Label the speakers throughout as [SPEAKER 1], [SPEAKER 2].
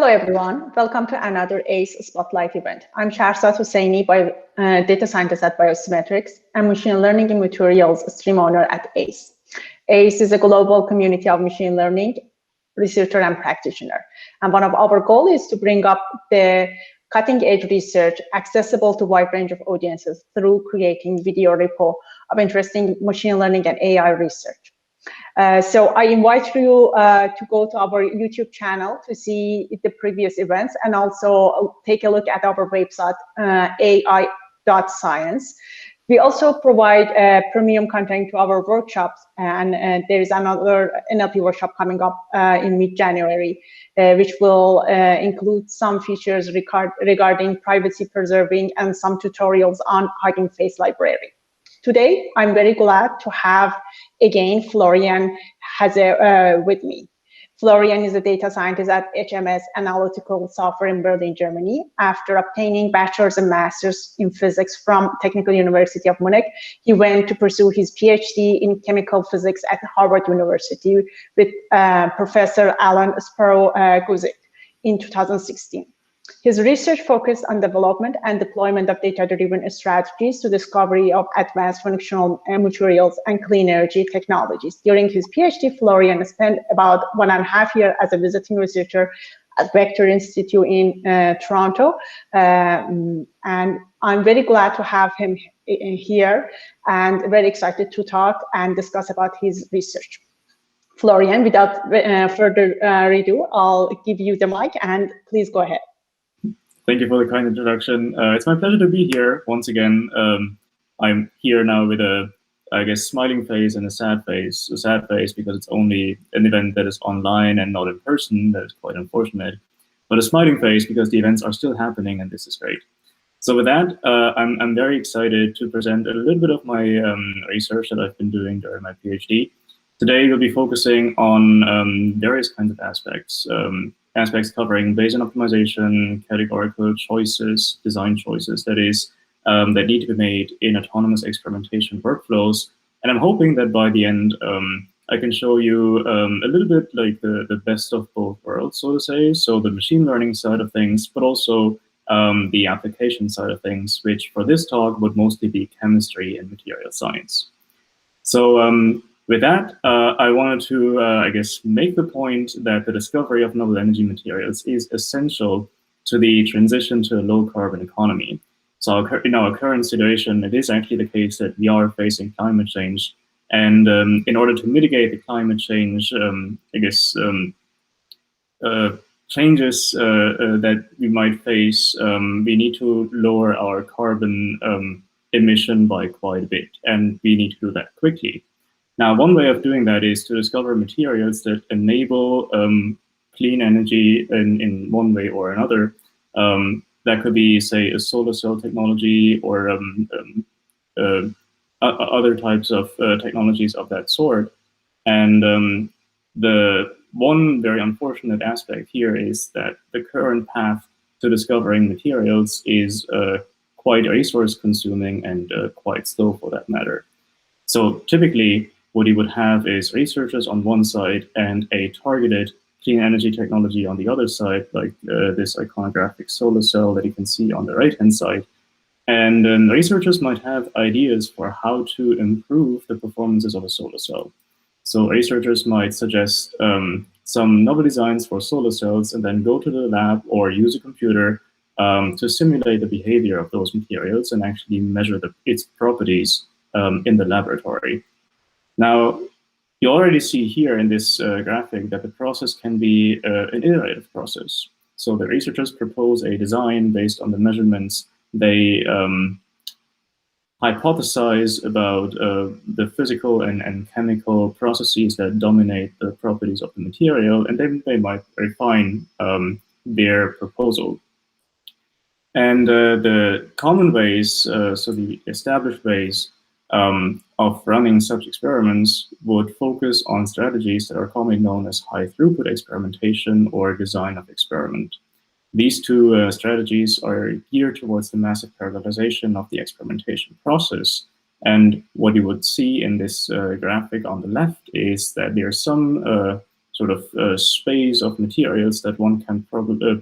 [SPEAKER 1] Hello, everyone. Welcome to another ACE Spotlight event. I'm Shahrzad Hosseini, data scientist at Biometrics and machine learning in materials stream owner at ACE. ACE is a global community of machine learning researcher and practitioner. And one of our goals is to bring up the cutting-edge research accessible to a wide range of audiences through creating video repo of interesting machine learning and AI research. So I invite you to go to our YouTube channel to see the previous events and also take a look at our website, ai.science. We also provide premium content to our workshops, and there is another NLP workshop coming up in mid-January, which will include some features regarding privacy preserving and some tutorials on Hugging Face library. Today, I'm very glad to have, again, Florian Hase with me. Florian is a data scientist at HMS Analytical Software in Berlin, Germany. After obtaining bachelor's and master's in physics from Technical University of Munich, he went to pursue his PhD in chemical physics at Harvard University with Professor Alan Sparrow-Guzik in 2016. His research focused on development and deployment of data-driven strategies to discovery of advanced functional materials and clean energy technologies. During his PhD, Florian spent about 1.5 years as a visiting researcher at Vector Institute in Toronto. And I'm very glad to have him here and very excited to talk and discuss about his research. Florian, without further ado, I'll give you the mic and please go ahead.
[SPEAKER 2] Thank you for the kind introduction. It's my pleasure to be here once again. I'm here now with a, I guess, smiling face and a sad face. A sad face because it's only an event that is online and not in person. That is quite unfortunate. But a smiling face because the events are still happening and this is great. So with that, I'm very excited to present a little bit of my research that I've been doing during my PhD. Today we'll be focusing on various kinds of aspects. Aspects covering Bayesian optimization, categorical choices, design choices, that is, that need to be made in autonomous experimentation workflows. And I'm hoping that by the end, I can show you a little bit like the best of both worlds, so to say. So the machine learning side of things, but also the application side of things, which for this talk would mostly be chemistry and material science. So with that, I wanted to, I guess, make the point that the discovery of novel energy materials is essential to the transition to a low-carbon economy. So in our current situation, it is actually the case that we are facing climate change. And in order to mitigate the climate change, I guess, changes that we might face, we need to lower our carbon emission by quite a bit. And we need to do that quickly. Now, one way of doing that is to discover materials that enable clean energy in one way or another. That could be, say, a solar cell technology or other types of technologies of that sort. And the one very unfortunate aspect here is that the current path to discovering materials is quite resource consuming and quite slow for that matter. So typically, what you would have is researchers on one side and a targeted clean energy technology on the other side, like this iconographic solar cell that you can see on the right-hand side. And researchers might have ideas for how to improve the performances of a solar cell. So researchers might suggest some novel designs for solar cells and then go to the lab or use a computer to simulate the behavior of those materials and actually measure its properties in the laboratory. Now, you already see here in this graphic that the process can be an iterative process. So the researchers propose a design based on the measurements they hypothesize about the physical and chemical processes that dominate the properties of the material, and then they might refine their proposal. And the common ways, so the established ways, of running such experiments would focus on strategies that are commonly known as high-throughput experimentation or design of experiment. These two strategies are geared towards the massive parallelization of the experimentation process. And what you would see in this graphic on the left is that there are some sort of space of materials that one can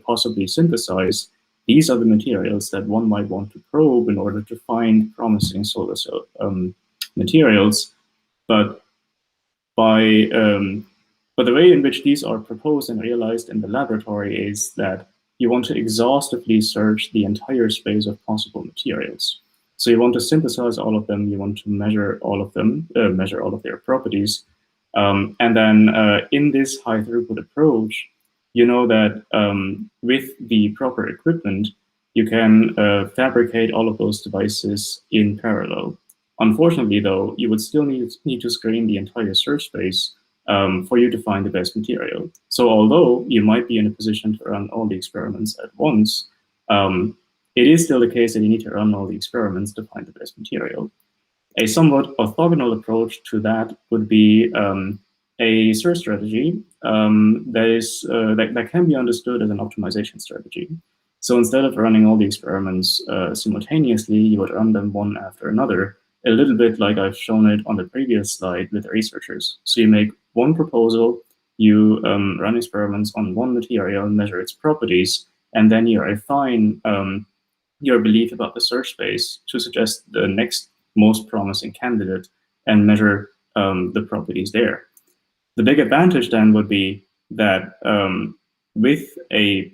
[SPEAKER 2] possibly synthesize, these are the materials that one might want to probe in order to find promising solar cell materials. But the way in which these are proposed and realized in the laboratory is that you want to exhaustively search the entire space of possible materials. So you want to synthesize all of them, you want to measure all of them, measure all of their properties. And then in this high throughput approach, you know that with the proper equipment, you can fabricate all of those devices in parallel. Unfortunately, though, you would still need to screen the entire search space for you to find the best material. So although you might be in a position to run all the experiments at once, it is still the case that you need to run all the experiments to find the best material. A somewhat orthogonal approach to that would be a search strategy that can be understood as an optimization strategy. So instead of running all the experiments simultaneously, you would run them one after another, a little bit like I've shown it on the previous slide with the researchers. So you make one proposal, you run experiments on one material, measure its properties, and then you refine your belief about the search space to suggest the next most promising candidate and measure the properties there. The big advantage then would be that with a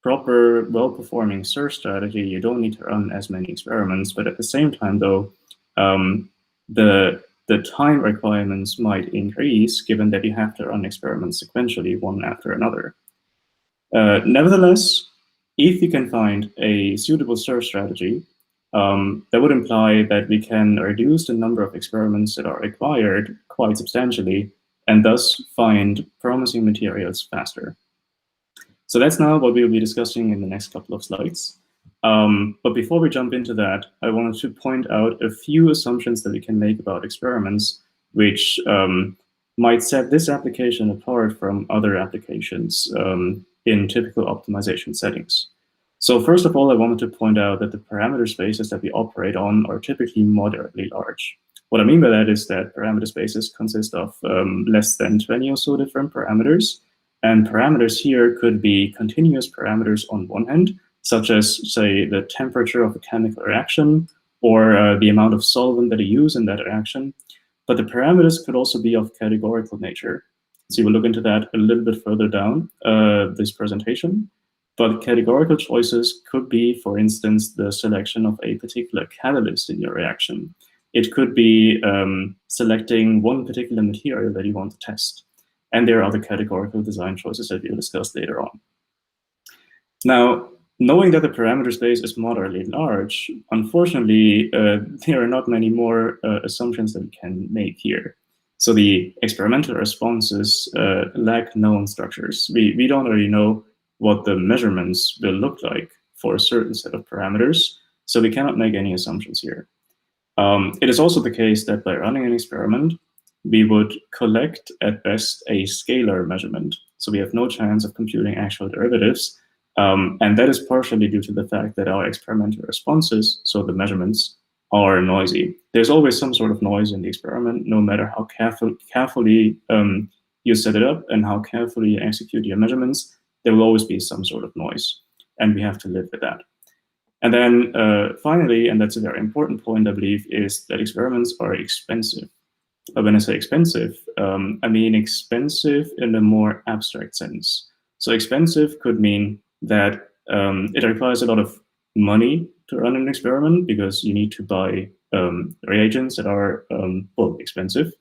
[SPEAKER 2] proper, well-performing search strategy, you don't need to run as many experiments, but at the same time, though, the time requirements might increase given that you have to run experiments sequentially, one after another. Nevertheless, if you can find a suitable search strategy, that would imply that we can reduce the number of experiments that are required quite substantially, and thus find promising materials faster. So that's now what we'll be discussing in the next couple of slides. But before we jump into that, I wanted to point out a few assumptions that we can make about experiments, which might set this application apart from other applications in typical optimization settings. So first of all, I wanted to point out that the parameter spaces that we operate on are typically moderately large. What I mean by that is that parameter spaces consist of less than 20 or so different parameters. And parameters here could be continuous parameters on one hand, such as, say, the temperature of a chemical reaction or the amount of solvent that you use in that reaction. But the parameters could also be of categorical nature. So we'll look into that a little bit further down this presentation. But categorical choices could be, for instance, the selection of a particular catalyst in your reaction. It could be selecting one particular material that you want to test. And there are other categorical design choices that we'll discuss later on. Now, knowing that the parameter space is moderately large, unfortunately, there are not many more assumptions that we can make here. So the experimental responses lack known structures. We don't really know what the measurements will look like for a certain set of parameters, so we cannot make any assumptions here. It is also the case that by running an experiment, we would collect at best a scalar measurement. So we have no chance of computing actual derivatives. And that is partially due to the fact that our experimental responses, so the measurements, are noisy. There's always some sort of noise in the experiment, no matter how carefully you set it up and how carefully you execute your measurements, there will always be some sort of noise. And we have to live with that. And then finally, and that's a very important point, I believe, is that experiments are expensive. When I say expensive, I mean expensive in a more abstract sense. So expensive could mean that it requires a lot of money to run an experiment because you need to buy reagents that are well, expensive.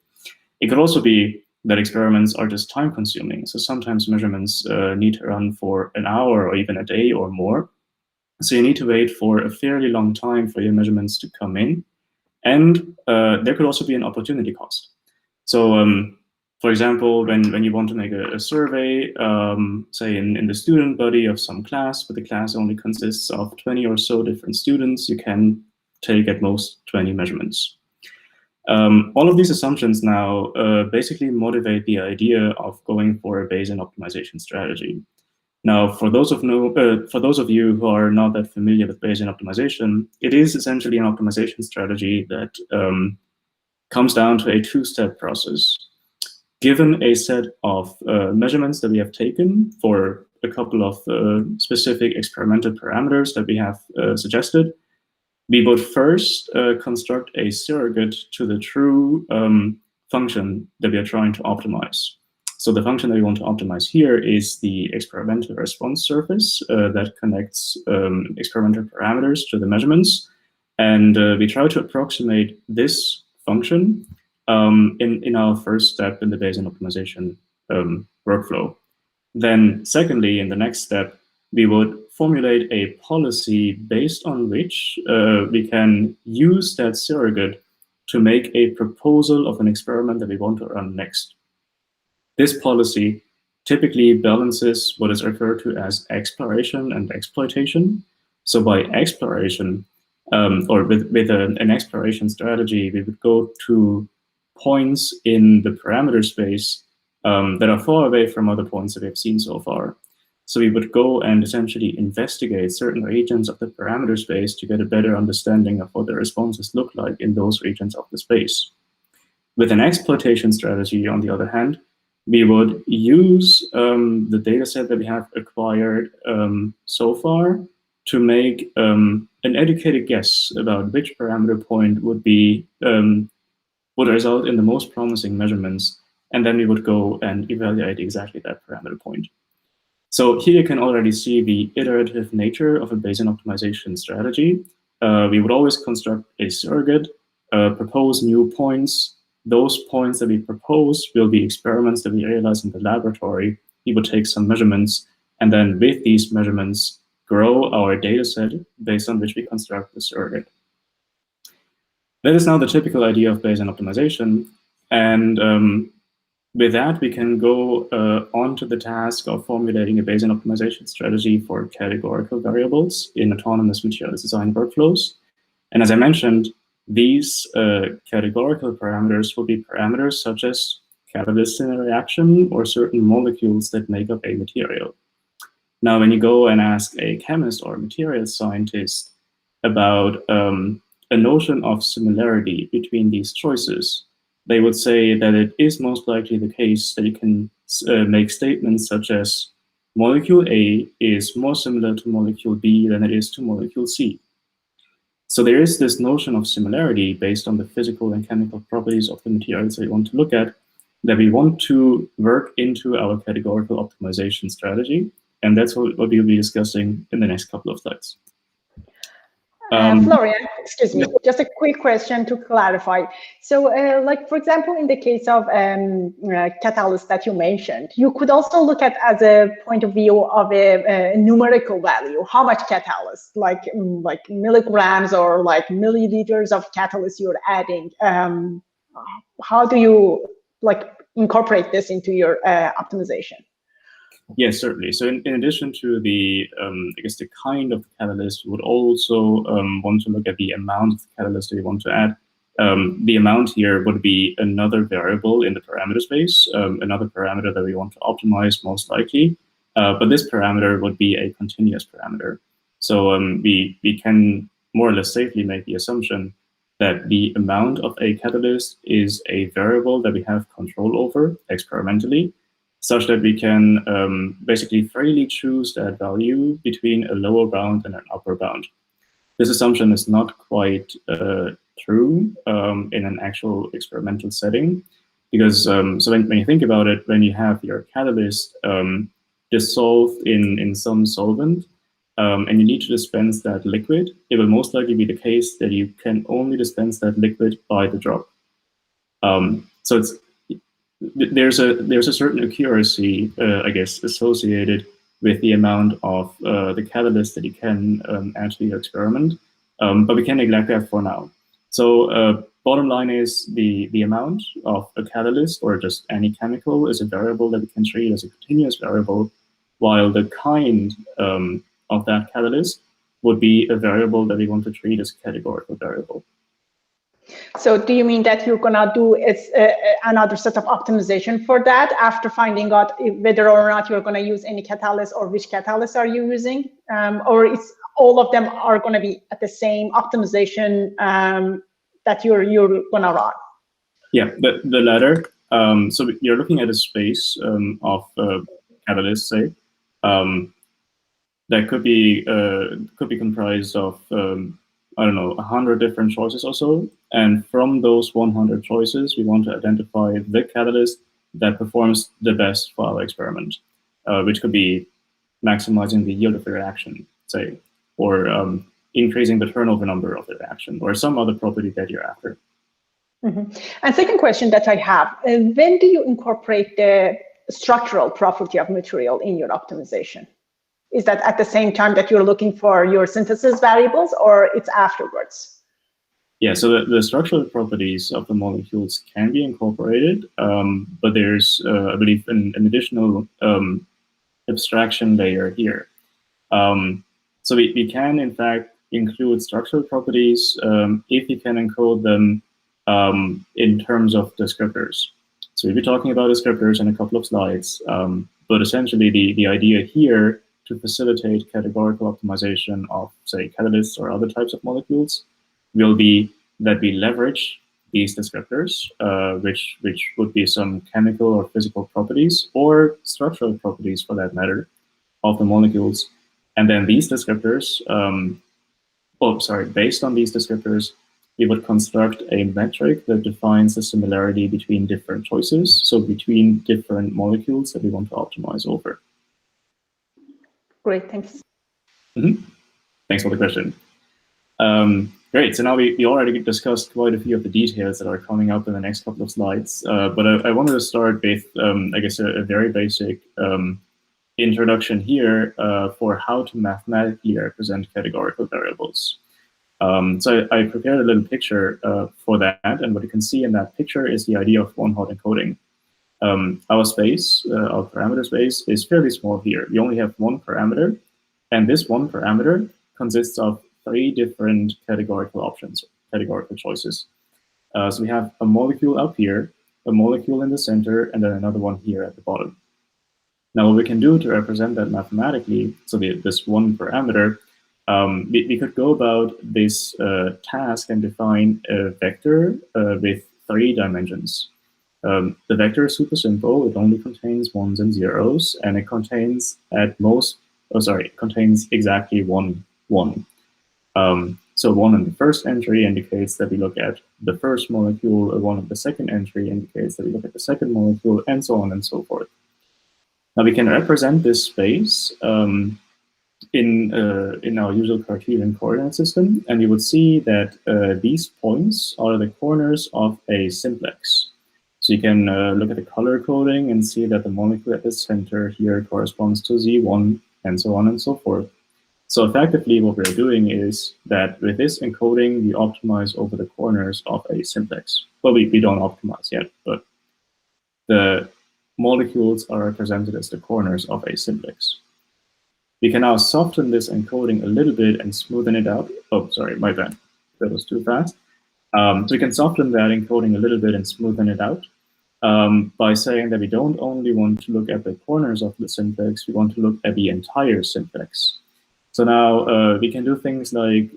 [SPEAKER 2] It could also be that experiments are just time consuming. So sometimes measurements need to run for an hour or even a day or more. So you need to wait for a fairly long time for your measurements to come in. And there could also be an opportunity cost. So for example, when you want to make a survey, say in the student body of some class, but the class only consists of 20 or so different students, you can take at most 20 measurements. All of these assumptions now basically motivate the idea of going for a Bayesian optimization strategy. Now, for those of you who are not that familiar with Bayesian optimization, it is essentially an optimization strategy that comes down to a two-step process. given a set of measurements that we have taken for a couple of specific experimental parameters that we have suggested, we would first construct a surrogate to the true function that we are trying to optimize. So the function that we want to optimize here is the experimental response surface that connects experimental parameters to the measurements. And we try to approximate this function in our first step in the Bayesian optimization workflow. Then secondly, in the next step, we would formulate a policy based on which we can use that surrogate to make a proposal of an experiment that we want to run next. This policy typically balances what is referred to as exploration and exploitation. So by exploration, or with an exploration strategy, we would go to points in the parameter space that are far away from other points that we have seen so far. So we would go and essentially investigate certain regions of the parameter space to get a better understanding of what the responses look like in those regions of the space. With an exploitation strategy, on the other hand, we would use the data set that we have acquired so far to make an educated guess about which parameter point would result in the most promising measurements, and then we would go and evaluate exactly that parameter point. So here you can already see the iterative nature of a Bayesian optimization strategy. We would always construct a surrogate, propose new points. Those points that we propose will be experiments that we realize in the laboratory. We would take some measurements, and then with these measurements, grow our data set based on which we construct the surrogate. That is now the typical idea of Bayesian optimization. And with that, we can go on to the task of formulating a Bayesian optimization strategy for categorical variables in autonomous materials design workflows. And as I mentioned, these categorical parameters will be parameters such as catalysts in a reaction or certain molecules that make up a material. Now, when you go and ask a chemist or a materials scientist about a notion of similarity between these choices, they would say that it is most likely the case that you can make statements such as molecule A is more similar to molecule B than it is to molecule C. So there is this notion of similarity based on the physical and chemical properties of the materials that we want to look at, that we want to work into our categorical optimization strategy. And that's what we'll be discussing in the next couple of slides.
[SPEAKER 1] Florian, excuse me, just a quick question to clarify. So like, for example, in the case of catalyst that you mentioned, you could also look at as a point of view of a numerical value, how much catalyst, like milligrams or like milliliters of catalyst you're adding. How do you incorporate this into your optimization?
[SPEAKER 2] Yes, certainly. So in addition to the, I guess, the kind of catalyst, we would also want to look at the amount of catalyst that you want to add. The amount here would be another variable in the parameter space, another parameter that we want to optimize most likely. But this parameter would be a continuous parameter. So we can more or less safely make the assumption that the amount of a catalyst is a variable that we have control over experimentally, such that we can basically freely choose that value between a lower bound and an upper bound. This assumption is not quite true in an actual experimental setting, because so when you think about it, when you have your catalyst dissolved in some solvent, and you need to dispense that liquid, it will most likely be the case that you can only dispense that liquid by the drop. So there's a certain accuracy, I guess, associated with the amount of the catalyst that you can add to your experiment, but we can neglect that for now. So bottom line is the amount of a catalyst or just any chemical is a variable that we can treat as a continuous variable, while the kind of that catalyst would be a variable that we want to treat as a categorical variable.
[SPEAKER 1] So do you mean that you're gonna do another set of optimization for that after finding out whether or not you're gonna use any catalyst or which catalyst are you using? Or it's all of them are gonna be at the same optimization that you're gonna run?
[SPEAKER 2] Yeah, the latter. So you're looking at a space of catalysts, say, that could be comprised of I don't know, 100 different choices or so. And from those 100 choices, we want to identify the catalyst that performs the best for our experiment, which could be maximizing the yield of the reaction, say, or increasing the turnover number of the reaction, or some other property that you're after.
[SPEAKER 1] And second question that I have, when do you incorporate the structural property of material in your optimization? Is that at the same time that you're looking for your synthesis variables, or it's afterwards?
[SPEAKER 2] Yeah, so the structural properties of the molecules can be incorporated, but there's, I believe, an additional abstraction layer here. So we can, in fact, include structural properties if we can encode them in terms of descriptors. So we'll be talking about descriptors in a couple of slides, but essentially the idea here to facilitate categorical optimization of, say, catalysts or other types of molecules will be that we leverage these descriptors, which would be some chemical or physical properties or structural properties for that matter of the molecules. And then these descriptors, based on these descriptors, we would construct a metric that defines the similarity between different choices, so between different molecules that we want to optimize over.
[SPEAKER 1] Great, thanks.
[SPEAKER 2] Thanks for the question. Great, so now we already discussed quite a few of the details that are coming up in the next couple of slides, but I wanted to start with, I guess, a very basic introduction here for how to mathematically represent categorical variables. So I prepared a little picture for that, and what you can see in that picture is the idea of one-hot encoding. Our space, our parameter space, is fairly small here. We only have one parameter, and this one parameter consists of 3 different categorical options, categorical choices. So we have a molecule up here, a molecule in the center, and then another one here at the bottom. Now, what we can do to represent that mathematically, so this one parameter, we could go about this task and define a vector with 3 dimensions. The vector is super simple. It only contains ones and zeros, and it contains contains exactly one. So 1 in the first entry indicates that we look at the first molecule, 1 in the second entry indicates that we look at the second molecule, and so on and so forth. Now we can represent this space in our usual Cartesian coordinate system, and you would see that these points are the corners of a simplex. So you can look at the color coding and see that the molecule at the center here corresponds to Z1, and so on and so forth. So effectively, what we're doing is that with this encoding, we optimize over the corners of a simplex. Well, we don't optimize yet, but the molecules are represented as the corners of a simplex. We can now soften this encoding a little bit and smoothen it out. Oh, sorry, my bad. That was too fast. So we can soften that encoding a little bit and smoothen it out by saying that we don't only want to look at the corners of the simplex, we want to look at the entire simplex. So now we can do things like,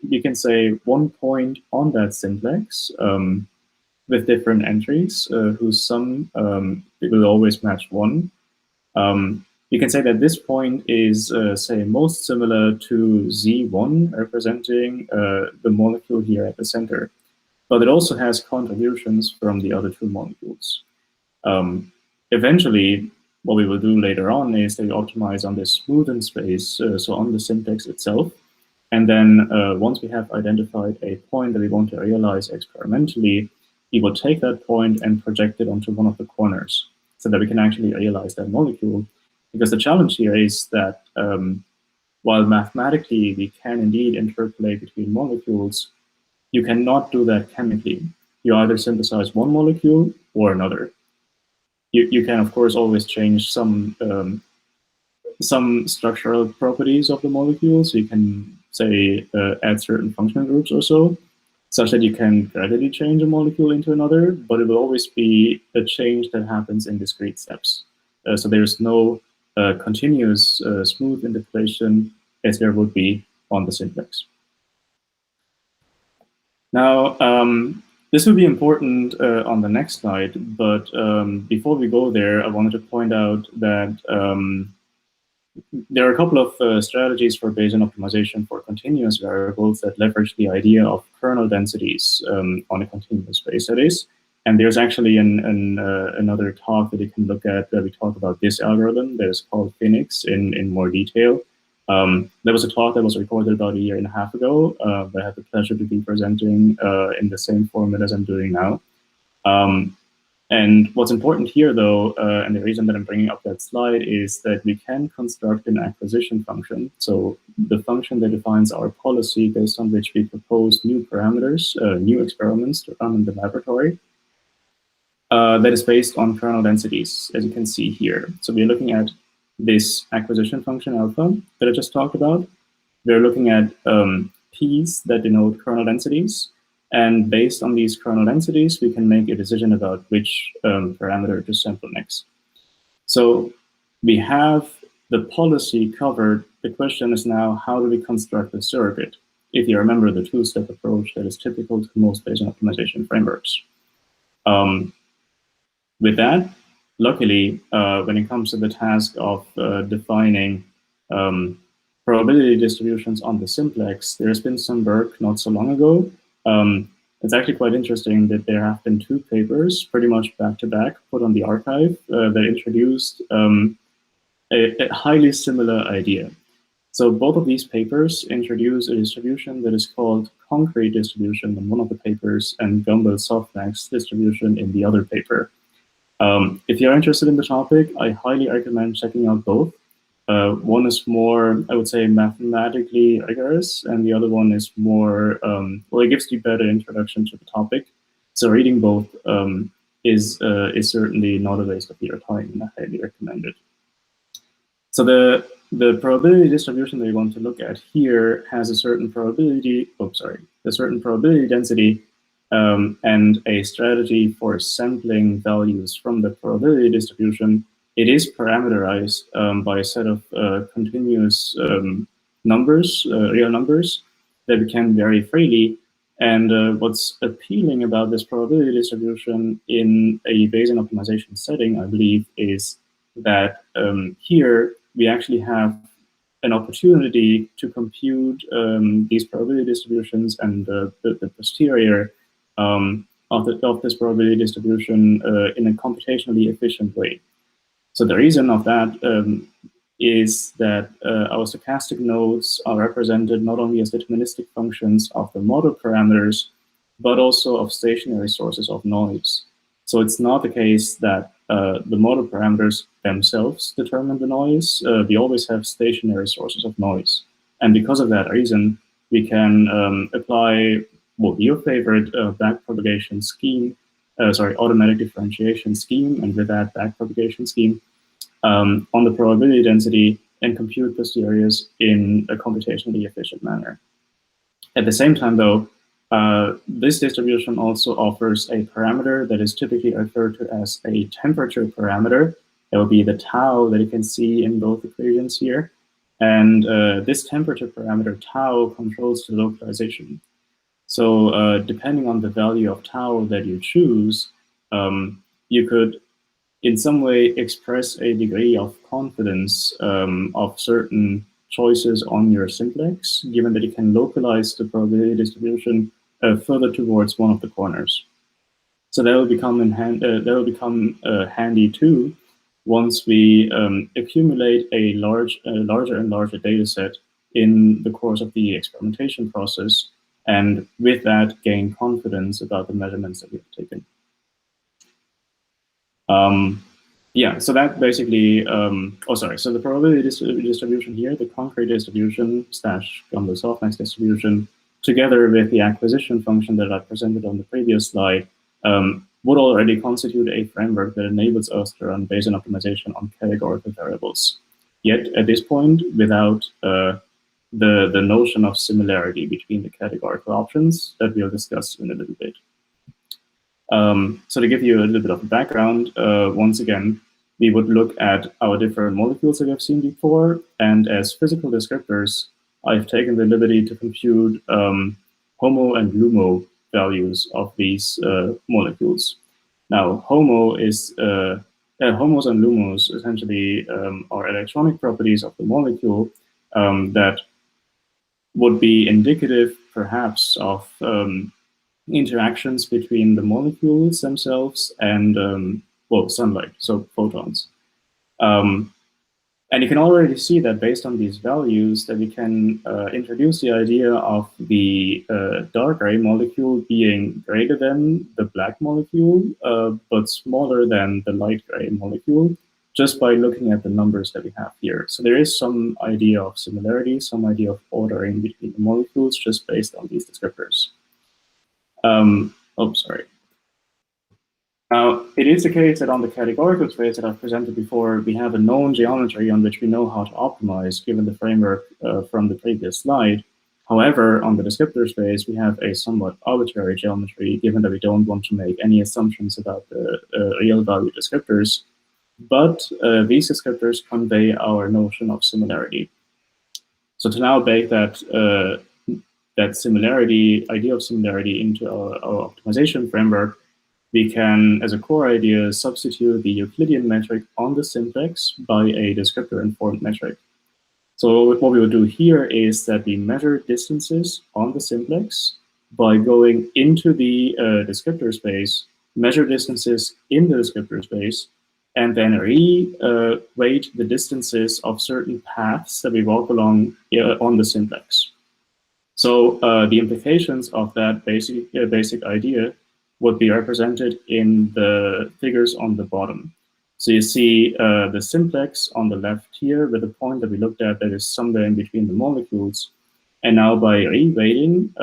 [SPEAKER 2] we can say one point on that simplex with different entries whose sum will always match 1. You can say that this point is, say, most similar to Z1, representing the molecule here at the center. But it also has contributions from the other 2 molecules. Eventually, what we will do later on is that we optimize on this smoothened space, so on the simplex itself. And then once we have identified a point that we want to realize experimentally, we will take that point and project it onto one of the corners so that we can actually realize that molecule. Because the challenge here is that while mathematically we can indeed interpolate between molecules, you cannot do that chemically. You either synthesize one molecule or another. You can, of course, always change some structural properties of the molecule. So you can, say, add certain functional groups or so, such that you can gradually change a molecule into another, but it will always be a change that happens in discrete steps. So there's no continuous smooth interpolation as there would be on the simplex. Now, This will be important on the next slide, but before we go there, I wanted to point out that there are a couple of strategies for Bayesian optimization for continuous variables that leverage the idea of kernel densities on a continuous space, that is. And there's actually another talk that you can look at where we talk about this algorithm that is called Phoenix in more detail. There was a talk that was recorded about a year and a half ago that I had the pleasure to be presenting in the same format as I'm doing now. And what's important here, though, and the reason that I'm bringing up that slide is that we can construct an acquisition function. So the function that defines our policy based on which we propose new parameters, new experiments to run in the laboratory, that is based on kernel densities, as you can see here. So we're looking at this acquisition function alpha that I just talked about. We're looking at P's that denote kernel densities. And based on these kernel densities, we can make a decision about which parameter to sample next. So we have the policy covered. The question is now, how do we construct a surrogate? If you remember the two-step approach that is typical to most Bayesian optimization frameworks. With that, luckily, when it comes to the task of defining probability distributions on the simplex, there's been some work not so long ago. It's actually quite interesting that there have been two papers pretty much back-to-back put on the archive that introduced a highly similar idea. So both of these papers introduce a distribution that is called concrete distribution in one of the papers and Gumbel softmax distribution in the other paper. If you're interested in the topic, I highly recommend checking out both. One is more, I would say, mathematically rigorous, and the other one is more, well, it gives you better introduction to the topic. So reading both is certainly not a waste of your time, and I highly recommend it. So the probability distribution that you want to look at here has a certain probability, a certain probability density and a strategy for sampling values from the probability distribution. It is parameterized by a set of continuous numbers, real numbers, that can vary freely. And what's appealing about this probability distribution in a Bayesian optimization setting, I believe, is that here we actually have an opportunity to compute these probability distributions and the posterior of this probability distribution in a computationally efficient way. So the reason of that is that our stochastic nodes are represented not only as deterministic functions of the model parameters, but also of stationary sources of noise. So it's not the case that the model parameters themselves determine the noise. We always have stationary sources of noise. And because of that reason, we can apply your favorite backpropagation scheme, automatic differentiation scheme, and with that backpropagation scheme on the probability density and compute posteriors in a computationally efficient manner. At the same time, though, this distribution also offers a parameter that is typically referred to as a temperature parameter. It will be the tau that you can see in both equations here. And this temperature parameter, tau, controls the localization. So depending on the value of tau that you choose, you could in some way express a degree of confidence of certain choices on your simplex, given that you can localize the probability distribution further towards one of the corners. So that will become handy too once we accumulate a larger and larger data set in the course of the experimentation process, and with that gain confidence about the measurements that we have taken. Yeah, so that basically, so the probability distribution here, the concrete distribution / Gumbel softmax distribution, together with the acquisition function that I presented on the previous slide, would already constitute a framework that enables us to run Bayesian optimization on categorical variables. Yet at this point, without the notion of similarity between the categorical options that we'll discuss in a little bit. So to give you a little bit of background, once again, we would look at our different molecules that we have seen before, and as physical descriptors, I've taken the liberty to compute HOMO and LUMO values of these molecules. Now, homos and lumos essentially are electronic properties of the molecule that would be indicative, perhaps, of interactions between the molecules themselves and, well, sunlight, so photons. And you can already see that based on these values that we can introduce the idea of the dark gray molecule being greater than the black molecule, but smaller than the light gray molecule, just by looking at the numbers that we have here. So there is some idea of similarity, some idea of ordering between the molecules just based on these descriptors. Oh, sorry. Now, it is the case that on the categorical space that I've presented before, we have a known geometry on which we know how to optimize, given the framework from the previous slide. However, on the descriptor space, we have a somewhat arbitrary geometry, given that we don't want to make any assumptions about the real value descriptors. But these descriptors convey our notion of similarity. So to now bake that similarity, idea of similarity into our optimization framework, we can, as a core idea, substitute the Euclidean metric on the simplex by a descriptor-informed metric. So what we will do here is that we measure distances on the simplex by going into the descriptor space, measure distances in the descriptor space, and then re-weight the distances of certain paths that we walk along on the simplex. So the implications of that basic idea would be represented in the figures on the bottom. So you see the simplex on the left here with the point that we looked at that is somewhere in between the molecules. And now by re-weighting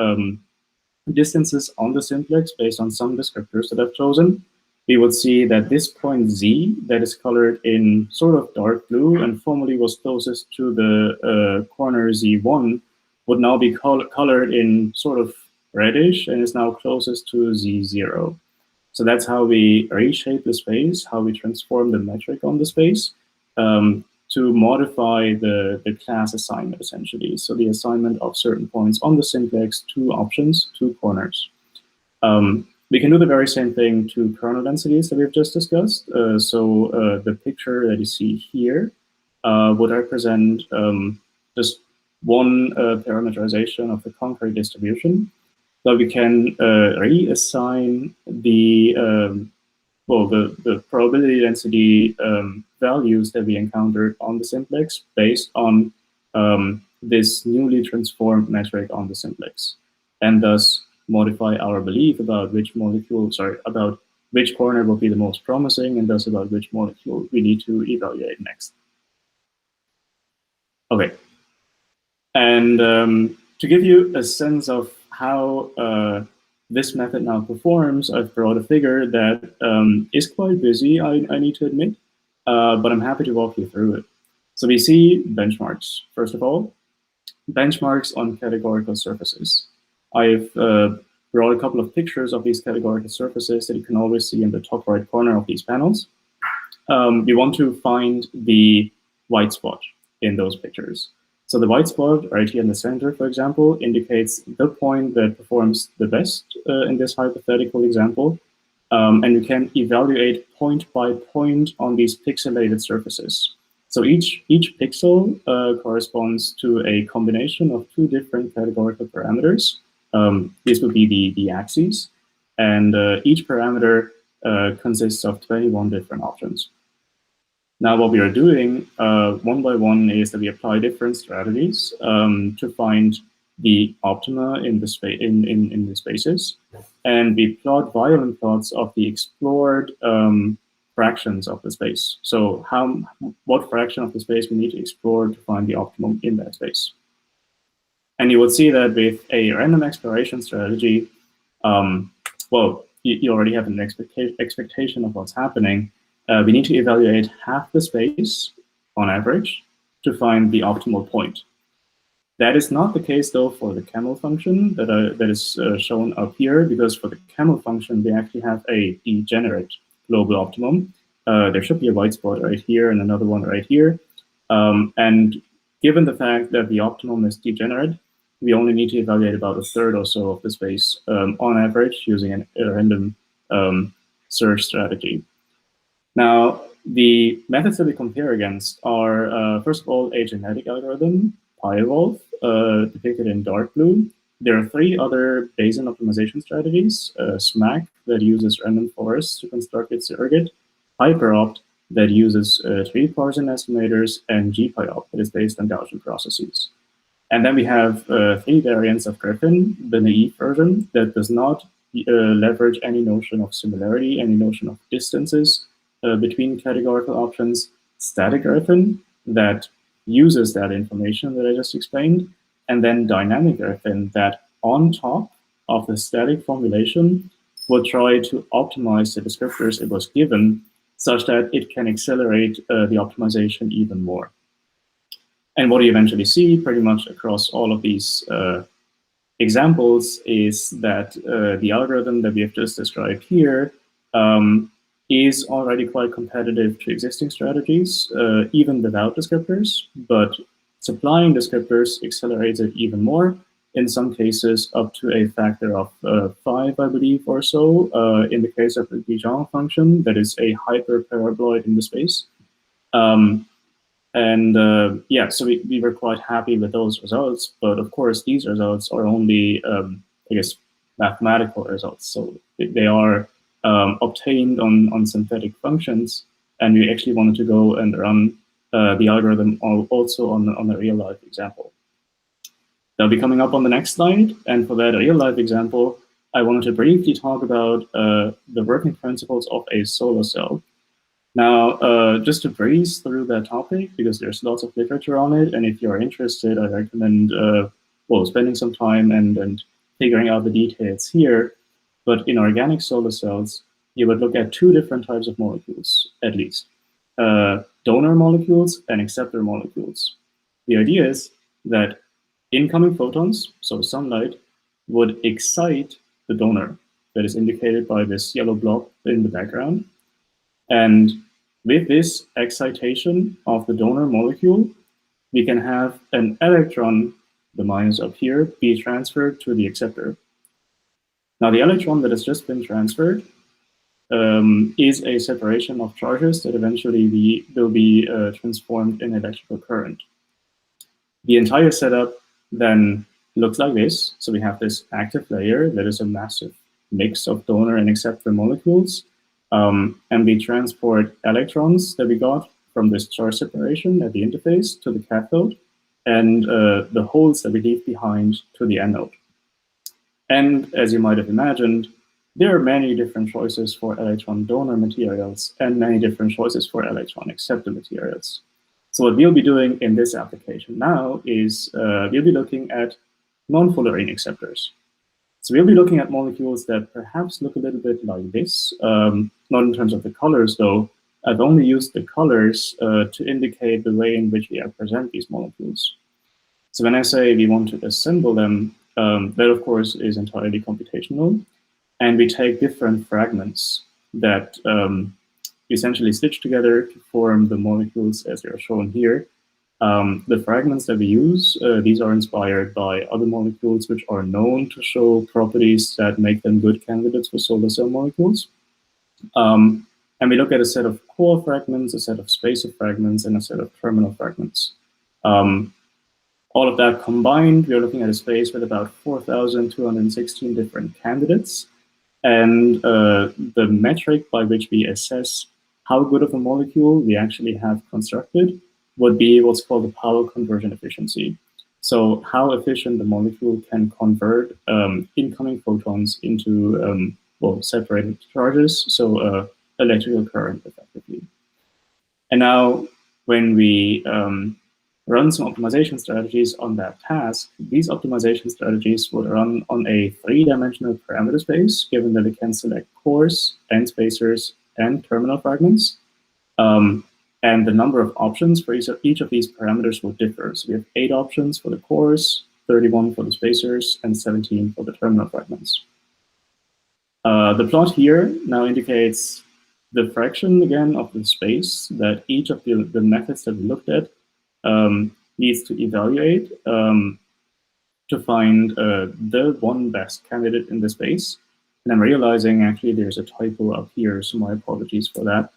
[SPEAKER 2] distances on the simplex based on some descriptors that I've chosen, we would see that this point Z that is colored in sort of dark blue and formerly was closest to the corner Z1 would now be colored in sort of reddish and is now closest to Z0. So that's how we reshape the space, how we transform the metric on the space to modify the class assignment, essentially. So the assignment of certain points on the simplex to options, to corners. We can do the very same thing to kernel densities that we've just discussed. So the picture that you see here would represent just one parameterization of the concrete distribution. But we can reassign the probability density values that we encountered on the simplex based on this newly transformed metric on the simplex, and thus modify our belief about which molecule, about which corner will be the most promising, and thus about which molecule we need to evaluate next. Okay, and to give you a sense of how this method now performs, I've brought a figure that is quite busy, I need to admit, but I'm happy to walk you through it. So we see benchmarks, first of all, benchmarks on categorical surfaces. I've brought a couple of pictures of these categorical surfaces that you can always see in the top right corner of these panels. We want to find the white spot in those pictures. So the white spot right here in the center, for example, indicates the point that performs the best in this hypothetical example. And we can evaluate point by point on these pixelated surfaces. So each pixel corresponds to a combination of two different categorical parameters. This would be the axes. And each parameter consists of 21 different options. Now, what we are doing one by one is that we apply different strategies to find the optima in the spaces, and we plot violent plots of the explored fractions of the space. So, what fraction of the space we need to explore to find the optimum in that space? And you would see that with a random exploration strategy, well, you already have an expectation of what's happening. We need to evaluate half the space on average to find the optimal point. That is not the case, though, for the camel function that is shown up here, because for the camel function, we actually have a degenerate global optimum. There should be a white spot right here and another one right here. And given the fact that the optimum is degenerate, we only need to evaluate about a third or so of the space on average using a random search strategy. Now, the methods that we compare against are, first of all, a genetic algorithm, PyEvolve, depicted in dark blue. There are 3 other Bayesian optimization strategies, SMAC, that uses random forests to construct its surrogate, HyperOpt, that uses 3 Parson estimators, and GPyOpt, that is based on Gaussian processes. And then we have 3 variants of Gryffin, the naive version, that does not leverage any notion of similarity, any notion of distances between categorical options, static Gryphon, that uses that information that I just explained, and then dynamic Gryphon, that on top of the static formulation will try to optimize the descriptors it was given such that it can accelerate the optimization even more. And what you eventually see pretty much across all of these examples is that the algorithm that we have just described here is already quite competitive to existing strategies, even without descriptors, but supplying descriptors accelerates it even more, in some cases up to a factor of 5, I believe, or so, in the case of the Dijon function, that is a hyperparaboloid in the space. Yeah, so we were quite happy with those results, but of course these results are only, I guess, mathematical results. So they are obtained on synthetic functions, and we actually wanted to go and run the algorithm also on a real-life example. They'll be coming up on the next slide, and for that real-life example, I wanted to briefly talk about the working principles of a solar cell. Now, just to breeze through that topic, because there's lots of literature on it, and if you're interested, I recommend spending some time and figuring out the details here. But in organic solar cells, you would look at 2 different types of molecules, at least. Donor molecules and acceptor molecules. The idea is that incoming photons, so sunlight, would excite the donor, that is indicated by this yellow blob in the background. And with this excitation of the donor molecule, we can have an electron, the minus up here, be transferred to the acceptor. Now, the electron that has just been transferred is a separation of charges that eventually will be transformed in electrical current. The entire setup then looks like this. So we have this active layer that is a massive mix of donor and acceptor molecules. And we transport electrons that we got from this charge separation at the interface to the cathode, and the holes that we leave behind to the anode. And as you might have imagined, there are many different choices for electron donor materials and many different choices for electron acceptor materials. So what we'll be doing in this application now is we'll be looking at non-fullerene acceptors. So we'll be looking at molecules that perhaps look a little bit like this, not in terms of the colors though. I've only used the colors to indicate the way in which we represent these molecules. So when I say we want to assemble them, that of course is entirely computational. And we take different fragments that essentially stitch together to form the molecules as they are shown here. The fragments that we use, these are inspired by other molecules which are known to show properties that make them good candidates for solar cell molecules. And we look at a set of core fragments, a set of spacer fragments, and a set of terminal fragments. All of that combined, we are looking at a space with about 4,216 different candidates. And the metric by which we assess how good of a molecule we actually have constructed would be what's called the power conversion efficiency. So how efficient the molecule can convert incoming photons into separated charges, so electrical current effectively. And now when we run some optimization strategies on that task, these optimization strategies would run on a 3-dimensional parameter space, given that it can select cores and spacers and terminal fragments. And the number of options for each of these parameters will differ. So we have 8 options for the cores, 31 for the spacers, and 17 for the terminal fragments. The plot here now indicates the fraction, again, of the space that each of the methods that we looked at needs to evaluate. to find the one best candidate in the space. And I'm realizing actually there's a typo up here, so my apologies for that.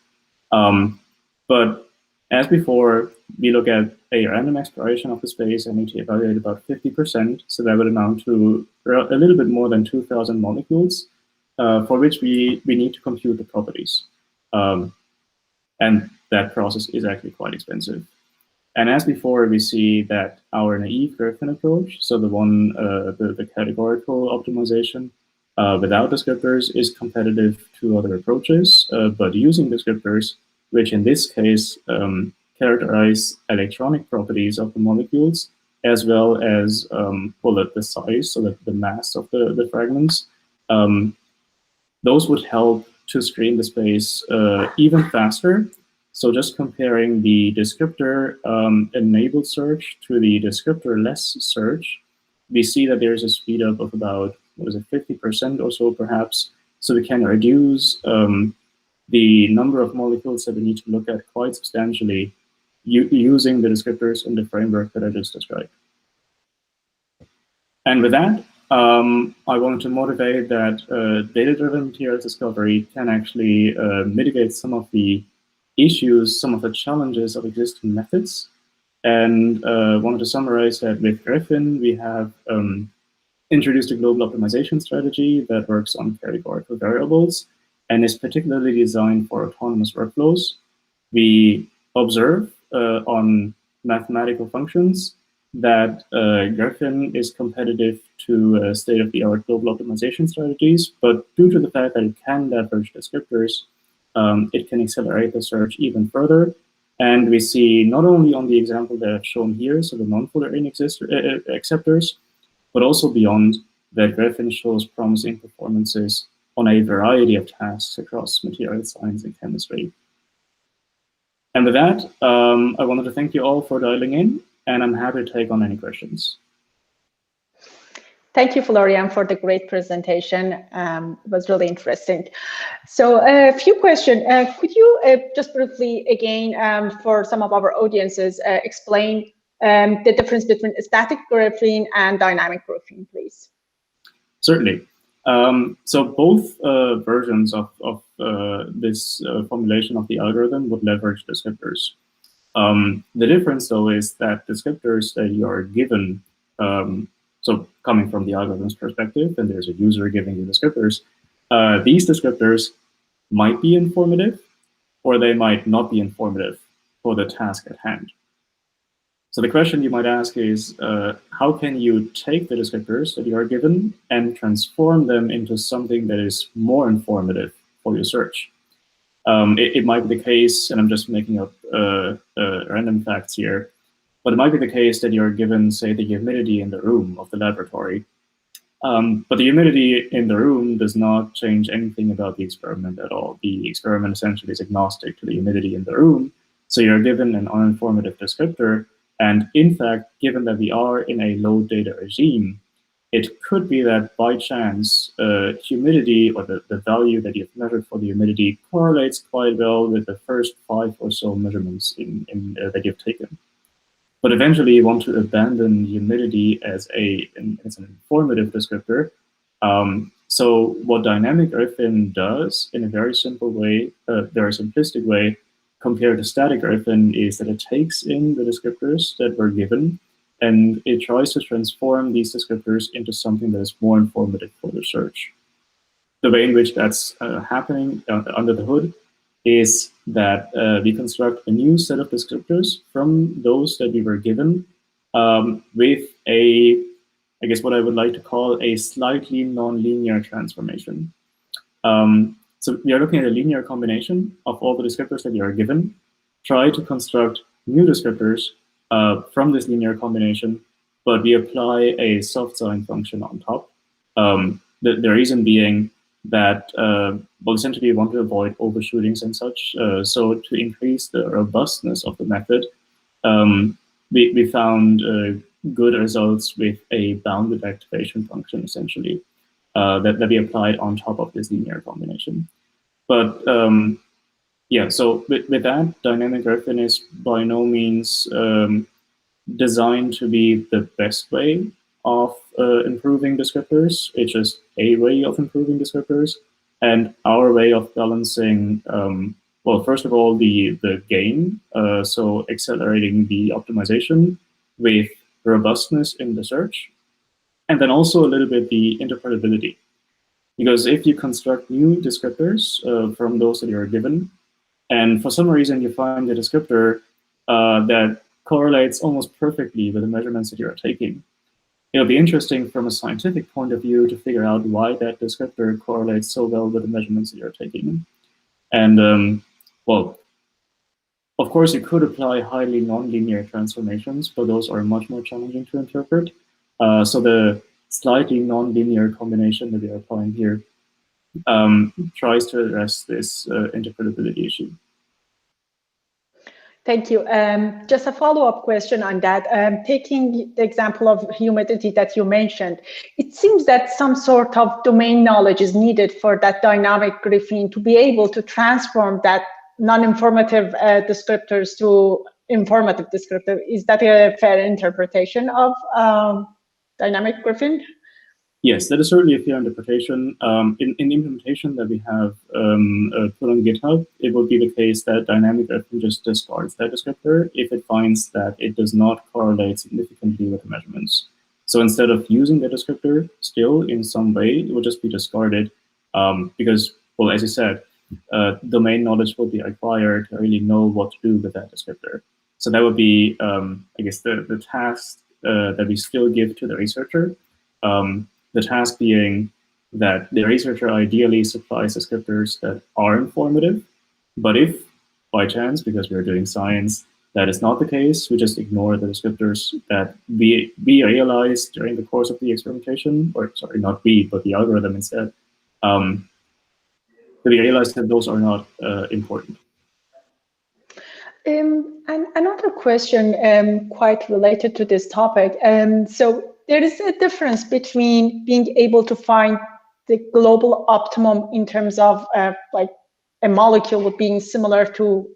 [SPEAKER 2] But as before, we look at a random exploration of the space and need to evaluate about 50%, so that would amount to a little bit more than 2,000 molecules, for which we need to compute the properties. And that process is actually quite expensive. And as before, we see that our naive Gryffin approach, so the one, the categorical optimization without descriptors, is competitive to other approaches, but using descriptors, which in this case characterize electronic properties of the molecules, as well as the size, so that the mass of the fragments, those would help to screen the space even faster. So just comparing the descriptor-enabled search to the descriptor-less search, we see that there's a speed up of about, 50% or so perhaps. So we can reduce the number of molecules that we need to look at quite substantially using the descriptors in the framework that I just described. And with that, I wanted to motivate that data-driven materials discovery can actually mitigate some of the issues, some of the challenges of existing methods. And wanted to summarize that with Gryffin, we have introduced a global optimization strategy that works on categorical variables and is particularly designed for autonomous workflows. We observe on mathematical functions that Gryffin is competitive to state-of-the-art global optimization strategies, but due to the fact that it can leverage descriptors, it can accelerate the search even further. And we see not only on the example that I've shown here, so the non-fullerene acceptors, but also beyond, that Gryffin shows promising performances on a variety of tasks across material science and chemistry. And with that, I wanted to thank you all for dialing in, and I'm happy to take on any questions.
[SPEAKER 1] Thank you, Florian, for the great presentation. It was really interesting. So a few questions. Could you just briefly, again, for some of our audiences, explain the difference between static Gryffin and dynamic Gryffin, please?
[SPEAKER 2] Certainly. So both versions of this formulation of the algorithm would leverage descriptors. The difference, though, is that descriptors that you are given, so coming from the algorithm's perspective, and there's a user giving you descriptors, these descriptors might be informative, or they might not be informative for the task at hand. So the question you might ask is, how can you take the descriptors that you are given and transform them into something that is more informative for your search? It might be the case, and I'm just making up random facts here, but it might be the case that you're given, say, the humidity in the room of the laboratory. But the humidity in the room does not change anything about the experiment at all. The experiment essentially is agnostic to the humidity in the room. So you're given an uninformative descriptor. And in fact, given that we are in a low data regime, it could be that by chance, humidity, or the value that you've measured for the humidity, correlates quite well with the first 5 or so measurements that you've taken. But eventually, you want to abandon humidity as an informative descriptor. So what dynamic Gryffin does in a very simple way, very simplistic way, compared to static Gryffin, is that it takes in the descriptors that were given, and it tries to transform these descriptors into something that is more informative for the search. The way in which that's happening under the hood is that we construct a new set of descriptors from those that we were given with I guess what I would like to call a slightly nonlinear transformation. So we are looking at a linear combination of all the descriptors that you are given, try to construct new descriptors from this linear combination, but we apply a soft sign function on top. The reason being that, well, essentially we want to avoid overshootings and such. So to increase the robustness of the method, we found good results with a bounded activation function, essentially, that we applied on top of this linear combination. But yeah, so with that, dynamic Gryffin is by no means designed to be the best way of improving descriptors. It's just a way of improving descriptors, and our way of balancing, well, first of all, the gain, so accelerating the optimization with robustness in the search, and then also a little bit the interpretability. Because if you construct new descriptors from those that you are given, and for some reason you find a descriptor that correlates almost perfectly with the measurements that you are taking, it'll be interesting from a scientific point of view to figure out why that descriptor correlates so well with the measurements that you're taking. And well, of course, you could apply highly nonlinear transformations, but those are much more challenging to interpret. So the slightly nonlinear combination that we are applying here tries to address this interpretability issue.
[SPEAKER 1] Thank you. Just a follow-up question on that. Taking the example of humidity that you mentioned, it seems that some sort of domain knowledge is needed for that dynamic Gryffin to be able to transform that non-informative descriptors to informative descriptor. Is that a fair interpretation of dynamic Gryffin?
[SPEAKER 2] Yes, that is certainly a fair interpretation. In the implementation that we have put on GitHub, it would be the case that dynamic Gryffin just discards that descriptor if it finds that it does not correlate significantly with the measurements. So instead of using the descriptor still in some way, it would just be discarded because, well, as you said, domain knowledge will be required to really know what to do with that descriptor. So that would be, I guess, the task that we still give to the researcher. The task being that the researcher ideally supplies descriptors that are informative, but if by chance, because we're doing science, that is not the case, we just ignore the descriptors that we realized during the course of the experimentation, or sorry, not we, but the algorithm instead, we realized that those are not important.
[SPEAKER 1] And another question quite related to this topic. So there is a difference between being able to find the global optimum in terms of like a molecule being similar to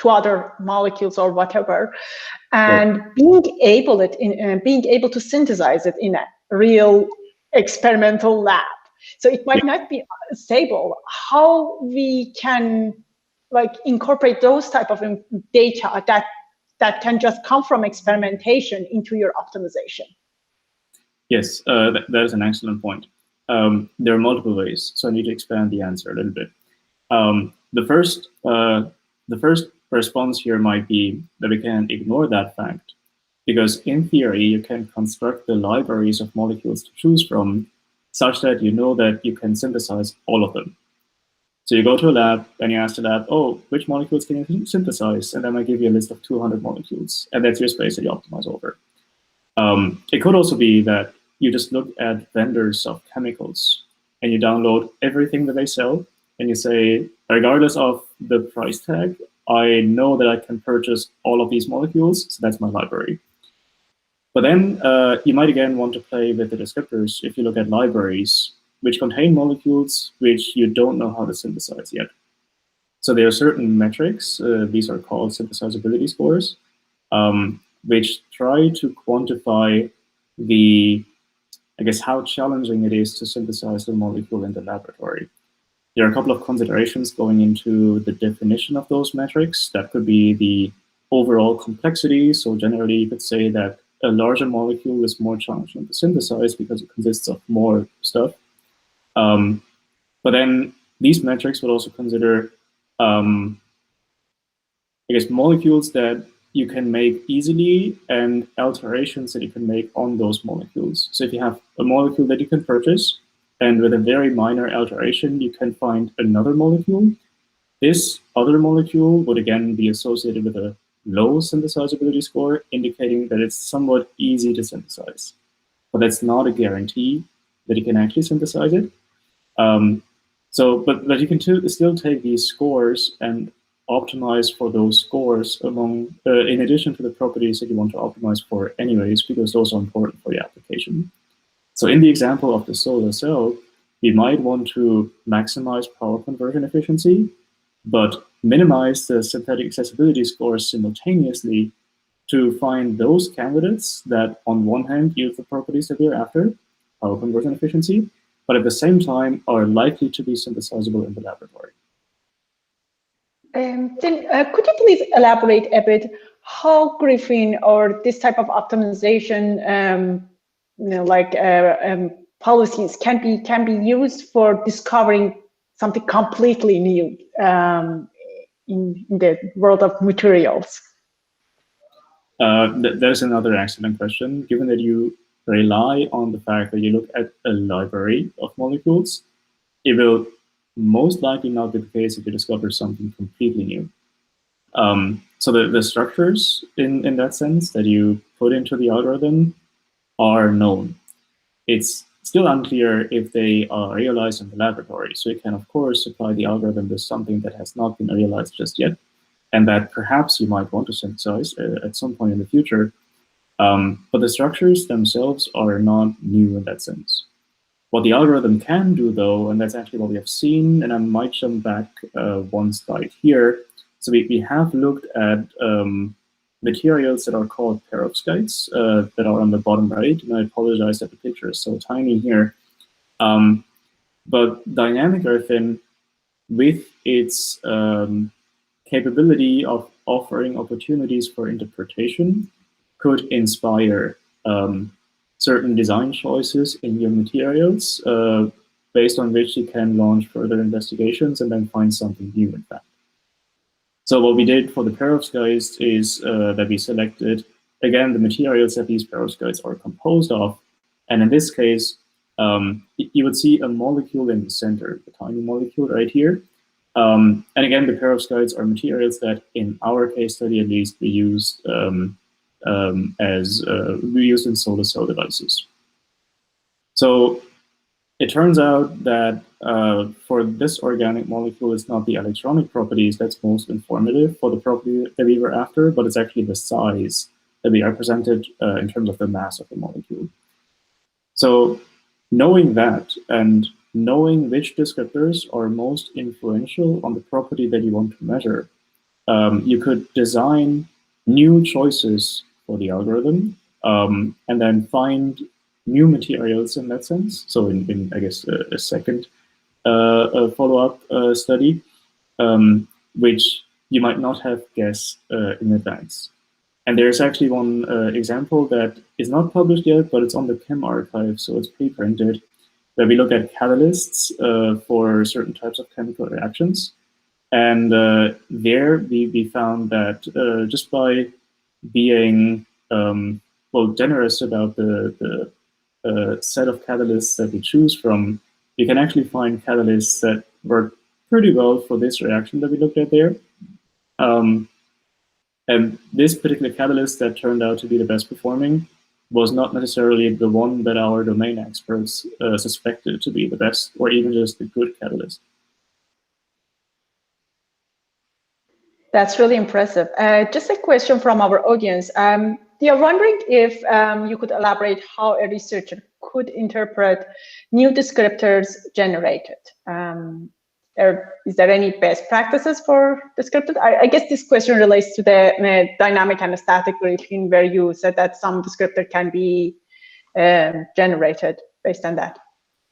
[SPEAKER 1] other molecules or whatever, and being able to synthesize it in a real experimental lab. So it might not be stable. How we can like incorporate those type of data that can just come from experimentation into your optimization? Yes,
[SPEAKER 2] that is an excellent point. There are multiple ways, so I need to expand the answer a little bit. The first response here might be that we can ignore that fact, because in theory, you can construct the libraries of molecules to choose from such that you know that you can synthesize all of them. So you go to a lab and you ask the lab, oh, which molecules can you synthesize? And then I give you a list of 200 molecules, and that's your space that you optimize over. It could also be that you just look at vendors of chemicals and you download everything that they sell, and you say, regardless of the price tag, I know that I can purchase all of these molecules, so that's my library. But then you might again want to play with the descriptors if you look at libraries which contain molecules which you don't know how to synthesize yet. So there are certain metrics, these are called synthesizability scores, which try to quantify the, I guess, how challenging it is to synthesize the molecule in the laboratory. There are a couple of considerations going into the definition of those metrics. That could be the overall complexity. So generally, you could say that a larger molecule is more challenging to synthesize because it consists of more stuff. But then these metrics would also consider, I guess, molecules that you can make easily and alterations that you can make on those molecules. So if you have a molecule that you can purchase, and with a very minor alteration, you can find another molecule, this other molecule would again be associated with a low synthesizability score, indicating that it's somewhat easy to synthesize. But that's not a guarantee that you can actually synthesize it. But you can still take these scores and optimize for those scores among, in addition to the properties that you want to optimize for anyways, because those are important for the application. So in the example of the solar cell, we might want to maximize power conversion efficiency, but minimize the synthetic accessibility scores simultaneously to find those candidates that, on one hand, yield the properties that we're after, power conversion efficiency, but at the same time are likely to be synthesizable in the laboratory.
[SPEAKER 1] Then could you please elaborate a bit how Gryffin or this type of optimization, policies can be used for discovering something completely new in the world of materials?
[SPEAKER 2] There's another excellent question. Given that you rely on the fact that you look at a library of molecules, it will most likely not be the case if you discover something completely new. So the structures in that sense that you put into the algorithm are known. It's still unclear if they are realized in the laboratory. So you can, of course, apply the algorithm to something that has not been realized just yet, and that perhaps you might want to synthesize at some point in the future. But the structures themselves are not new in that sense. What the algorithm can do, though, and that's actually what we have seen, and I might jump back one slide here. So we have looked at materials that are called perovskites that are on the bottom right, and I apologize that the picture is so tiny here. But dynamic Gryffin, with its capability of offering opportunities for interpretation, could inspire certain design choices in your materials based on which you can launch further investigations and then find something new, in fact. So what we did for the perovskites is that we selected, again, the materials that these perovskites are composed of. And in this case, you would see a molecule in the center, a tiny molecule right here. And again, the perovskites are materials that, in our case study at least, we used in solar cell devices. So it turns out that for this organic molecule, it's not the electronic properties that's most informative for the property that we were after, but it's actually the size that we represented in terms of the mass of the molecule. So knowing that and knowing which descriptors are most influential on the property that you want to measure, you could design new choices for the algorithm and then find new materials in that sense. So in I guess, a second follow-up study, which you might not have guessed in advance. And there's actually one example that is not published yet, but it's on the Chem archive, so it's pre-printed, where we look at catalysts for certain types of chemical reactions. And there we found that just by being generous about the set of catalysts that we choose from, you can actually find catalysts that work pretty well for this reaction that we looked at there. And this particular catalyst that turned out to be the best performing was not necessarily the one that our domain experts suspected to be the best, or even just a good catalyst.
[SPEAKER 1] That's really impressive. Just a question from our audience. They are wondering if you could elaborate how a researcher could interpret new descriptors generated. Is there any best practices for descriptors? I guess this question relates to the dynamic and static Gryffin, where you said that some descriptor can be generated based on that.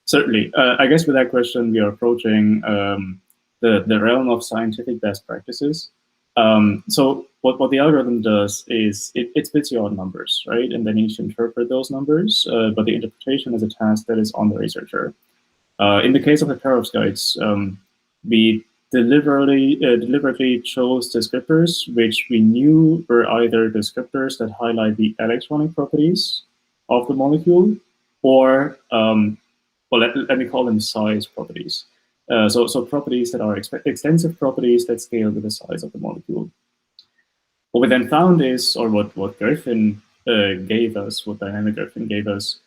[SPEAKER 2] Certainly. I guess with that question, we are approaching the realm of scientific best practices. So what the algorithm does is it spits you out numbers, right? And then you need to interpret those numbers, but the interpretation is a task that is on the researcher. In the case of the perovskites, we deliberately chose descriptors which we knew were either descriptors that highlight the electronic properties of the molecule, or let me call them size properties. So properties that are extensive properties that scale with the size of the molecule. What we then found is, or what Gryffin gave us, what dynamic Gryffin gave us,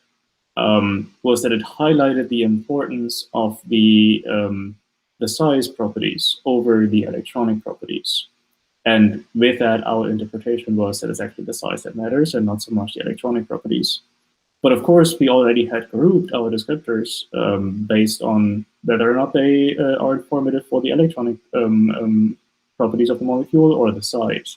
[SPEAKER 2] was that it highlighted the importance of the size properties over the electronic properties. And with that, our interpretation was that it's actually the size that matters and not so much the electronic properties. But of course, we already had grouped our descriptors based on whether or not they are informative for the electronic properties of the molecule or the size.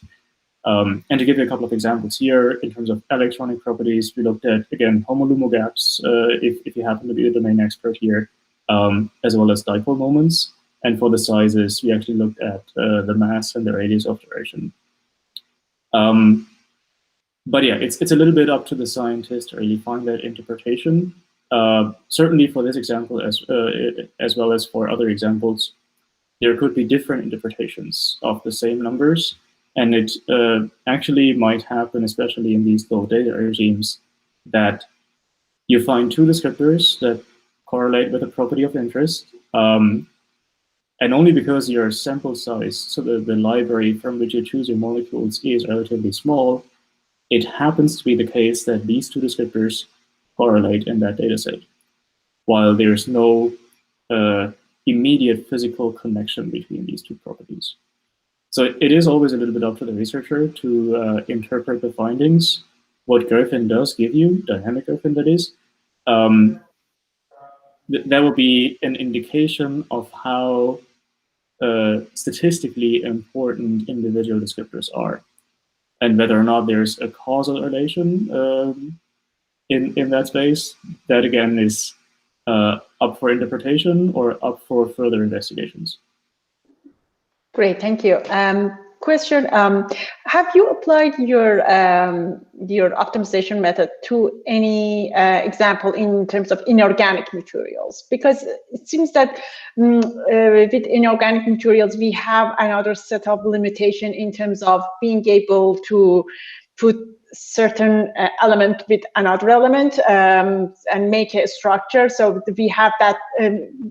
[SPEAKER 2] And to give you a couple of examples here, in terms of electronic properties, we looked at, again, HOMO-LUMO gaps, if you happen to be a domain expert here, as well as dipole moments. And for the sizes, we actually looked at the mass and the radius of gyration. But yeah, it's a little bit up to the scientist to really find that interpretation. Certainly for this example, as well as for other examples, there could be different interpretations of the same numbers. And it actually might happen, especially in these low data regimes, that you find two descriptors that correlate with a property of interest. And only because your sample size, so the library from which you choose your molecules, is relatively small, it happens to be the case that these two descriptors correlate in that data set, while there's no immediate physical connection between these two properties. So it is always a little bit up to the researcher to interpret the findings. What Gryffin does give you, dynamic Gryffin that is, that will be an indication of how statistically important individual descriptors are, and whether or not there's a causal relation in that space. That again is up for interpretation or up for further investigations.
[SPEAKER 1] Great, thank you. Question: have you applied your optimization method to any example in terms of inorganic materials? Because it seems that with inorganic materials, we have another set of limitation in terms of being able to put certain element with another element and make a structure. So we have that,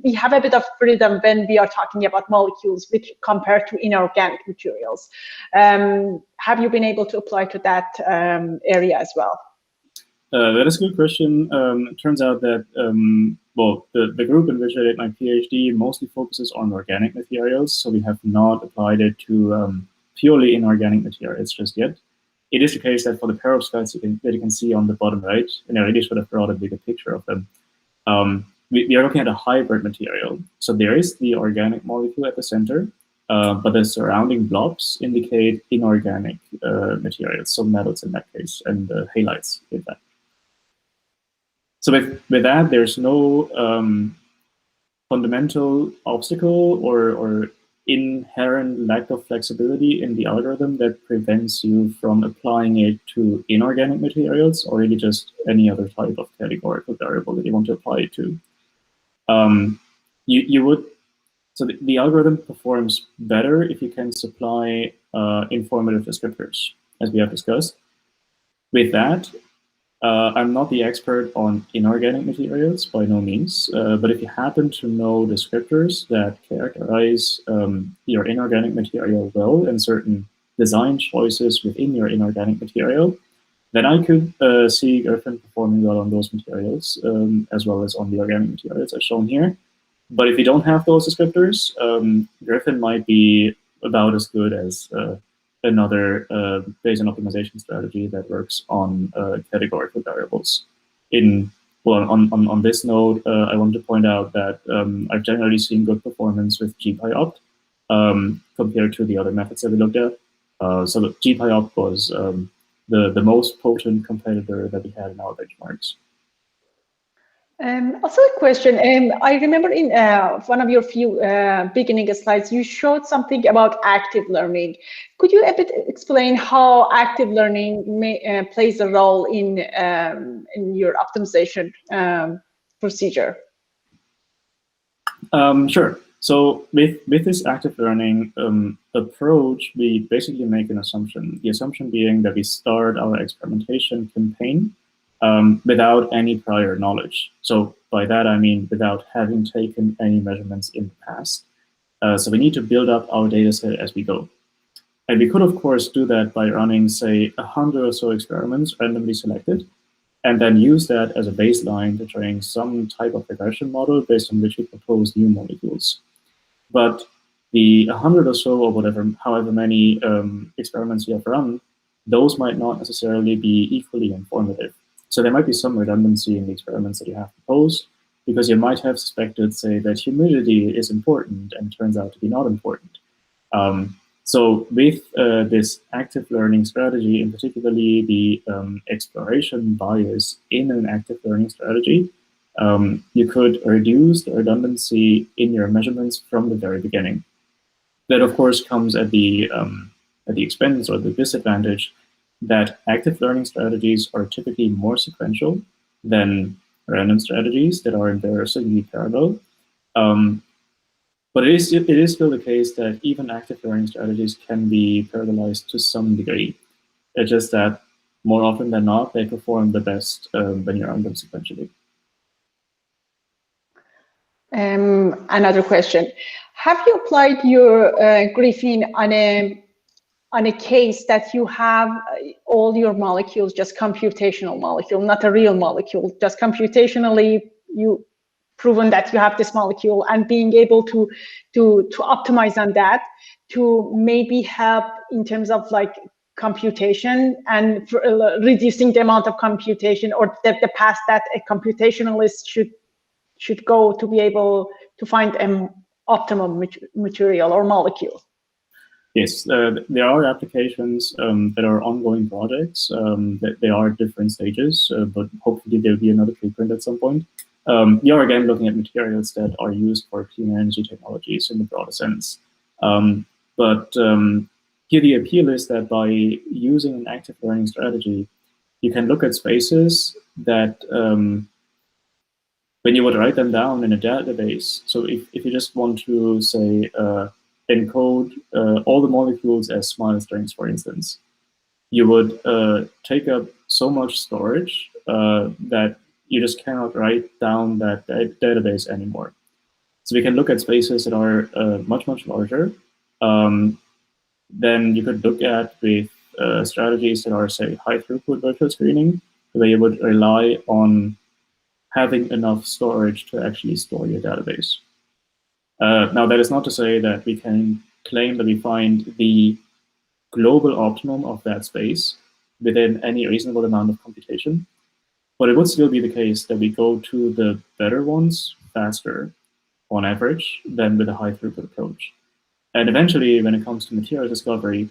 [SPEAKER 1] we have a bit of freedom when we are talking about molecules, which compared to inorganic materials. Have you been able to apply to that area as well?
[SPEAKER 2] That is a good question. It turns out that, well, the group in which I did my PhD mostly focuses on organic materials, so we have not applied it to purely inorganic materials just yet. It is the case that for the perovskites that you can see on the bottom right, and I really should have brought a bigger picture of them, we are looking at a hybrid material. So there is the organic molecule at the center, but the surrounding blobs indicate inorganic materials, so metals in that case, and halides in fact. So with that, there's no fundamental obstacle or inherent lack of flexibility in the algorithm that prevents you from applying it to inorganic materials or really just any other type of categorical variable that you want to apply it to. So the algorithm performs better if you can supply informative descriptors, as we have discussed. With that, I'm not the expert on inorganic materials, by no means, but if you happen to know descriptors that characterize your inorganic material well and certain design choices within your inorganic material, then I could see Gryffin performing well on those materials, as well as on the organic materials as shown here. But if you don't have those descriptors, Gryffin might be about as good as another Bayesian optimization strategy that works on categorical variables. On this note, I want to point out that I've generally seen good performance with GPyOpt compared to the other methods that we looked at. So the GPyOpt was the most potent competitor that we had in our benchmarks.
[SPEAKER 1] Also a question, I remember in one of your few beginning slides, you showed something about active learning. Could you a bit explain how active learning plays a role in your optimization procedure?
[SPEAKER 2] Sure. So with this active learning approach, we basically make an assumption. The assumption being that we start our experimentation campaign without any prior knowledge. So by that, I mean without having taken any measurements in the past. So we need to build up our data set as we go. And we could, of course, do that by running, say, 100 or so experiments randomly selected, and then use that as a baseline to train some type of regression model based on which we propose new molecules. But the 100 or so, or whatever, however many experiments you have run, those might not necessarily be equally informative. So there might be some redundancy in the experiments that you have proposed, because you might have suspected, say, that humidity is important and turns out to be not important. So with this active learning strategy, and particularly the exploration bias in an active learning strategy, you could reduce the redundancy in your measurements from the very beginning. That, of course, comes at the expense or the disadvantage that active learning strategies are typically more sequential than random strategies that are embarrassingly parallel. But it is still the case that even active learning strategies can be parallelized to some degree. It's just that more often than not, they perform the best when you run them sequentially.
[SPEAKER 1] Another question. Have you applied your Gryffin on a case that you have all your molecules, just computational molecule, not a real molecule, just computationally you proven that you have this molecule, and being able to optimize on that to maybe help in terms of like computation and reducing the amount of computation or the path that a computationalist should go to be able to find an optimum material or molecule?
[SPEAKER 2] Yes, there are applications that are ongoing projects. They are at different stages, but hopefully there'll be another preprint at some point. We are again looking at materials that are used for clean energy technologies in the broader sense. But here the appeal is that by using an active learning strategy, you can look at spaces that when you would write them down in a database, so if you just want to, say, encode all the molecules as smile strings, for instance, you would take up so much storage that you just cannot write down that database anymore. So we can look at spaces that are much, much larger than you could look at with strategies that are, say, high throughput virtual screening, where you would rely on having enough storage to actually store your database. Now, that is not to say that we can claim that we find the global optimum of that space within any reasonable amount of computation, but it would still be the case that we go to the better ones faster on average than with a high throughput approach. And eventually, when it comes to material discovery,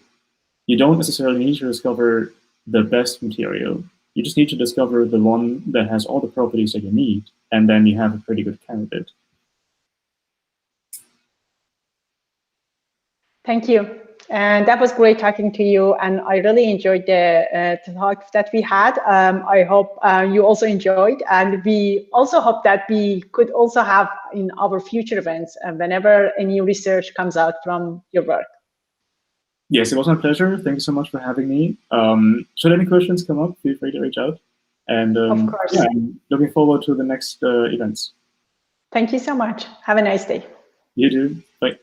[SPEAKER 2] you don't necessarily need to discover the best material. You just need to discover the one that has all the properties that you need, and then you have a pretty good candidate.
[SPEAKER 1] Thank you. And that was great talking to you. And I really enjoyed the talk that we had. I hope you also enjoyed. And we also hope that we could also have in our future events whenever any research comes out from your work.
[SPEAKER 2] Yes, it was my pleasure. Thank you so much for having me. Should any questions come up, feel free to reach out. And
[SPEAKER 1] of course.
[SPEAKER 2] Yeah, I'm looking forward to the next events.
[SPEAKER 1] Thank you so much. Have a nice day.
[SPEAKER 2] You too. Bye.